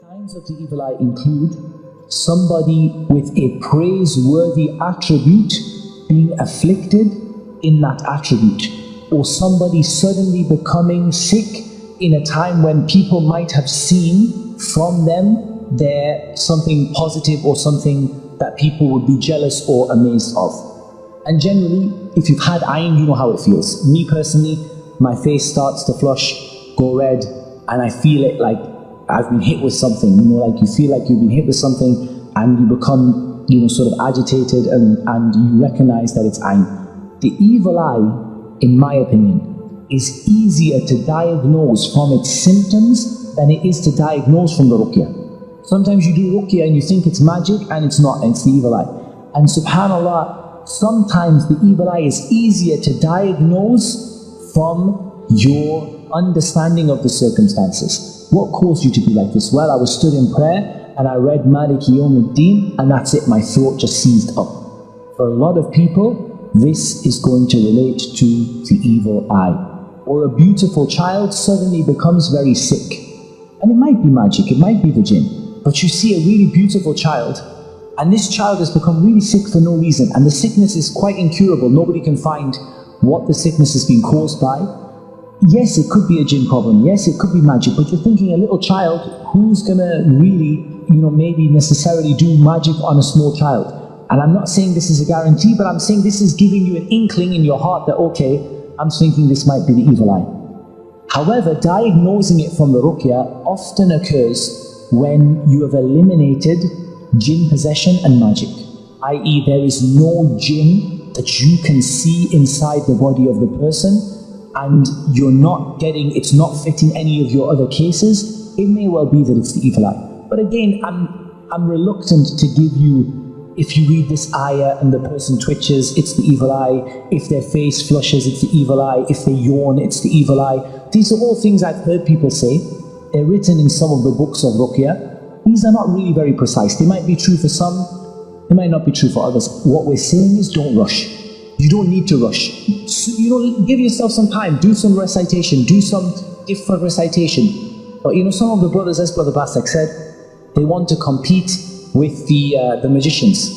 Signs of the evil eye include somebody with a praiseworthy attribute being afflicted in that attribute, or somebody suddenly becoming sick in a time when people might have seen from them there something positive or something that people would be jealous or amazed of. And generally, if you've had ayn, you know how it feels. Me personally, my face starts to flush, go red, and I feel it like I've been hit with something, like you feel like you've been hit with something and you become, sort of agitated and you recognize that it's ayn. The evil eye, in my opinion, is easier to diagnose from its symptoms than it is to diagnose from the ruqyah. Sometimes you do ruqyah and you think it's magic and it's not, and it's the evil eye. And subhanAllah, sometimes the evil eye is easier to diagnose from your understanding of the circumstances. What caused you to be like this? Well, I was stood in prayer and I read Maliki Yawmiddin and that's it, my throat just seized up. For a lot of people, this is going to relate to the evil eye. Or a beautiful child suddenly becomes very sick. And it might be magic, it might be the jinn. But you see a really beautiful child and this child has become really sick for no reason, and the sickness is quite incurable. Nobody can find what the sickness has been caused by. Yes, it could be a jinn problem. Yes, it could be magic. But you're thinking a little child, who's going to really, maybe necessarily do magic on a small child? And I'm not saying this is a guarantee, but I'm saying this is giving you an inkling in your heart that, okay, I'm thinking this might be the evil eye. However, diagnosing it from the ruqyah often occurs when you have eliminated jinn possession and magic. I.e., there is no jinn that you can see inside the body of the person, and it's not fitting any of your other cases. It may well be that it's the evil eye. But again, I'm reluctant to give you, if you read this ayah and the person twitches, it's the evil eye. If their face flushes, it's the evil eye. If they yawn, it's the evil eye. These are all things I've heard people say. They're written in some of the books of ruqyah. These are not really very precise. They might be true for some, they might not be true for others. What we're saying is don't rush. You don't need to rush. Give yourself some time, do some recitation, do some different recitation. But some of the brothers, as Brother Basak said, they want to compete with the magicians.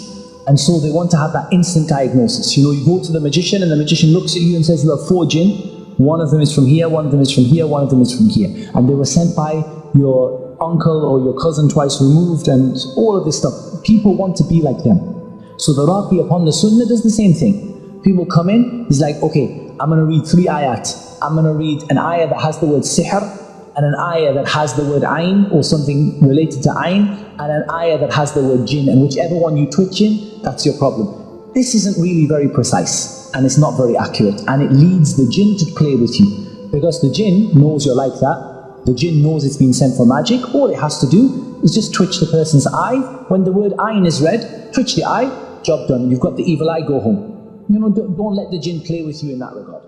And so they want to have that instant diagnosis. You go to the magician and the magician looks at you and says, you have 4 jinn. One of them is from here, one of them is from here, one of them is from here. And they were sent by your uncle or your cousin twice removed, and all of this stuff. People want to be like them. So the Raqi upon the Sunnah does the same thing. People come in, he's like, okay, I'm going to read 3 ayat. I'm going to read an ayah that has the word sihr, and an ayah that has the word ayn, or something related to ayn, and an ayah that has the word jinn, and whichever one you twitch in, that's your problem. This isn't really very precise, and it's not very accurate, and it leads the jinn to play with you. Because the jinn knows you're like that. The jinn knows it's been sent for magic. All it has to do is just twitch the person's eye. When the word ayn is read, twitch the eye, job done. You've got the evil eye, go home. Don't let the jinn play with you in that regard.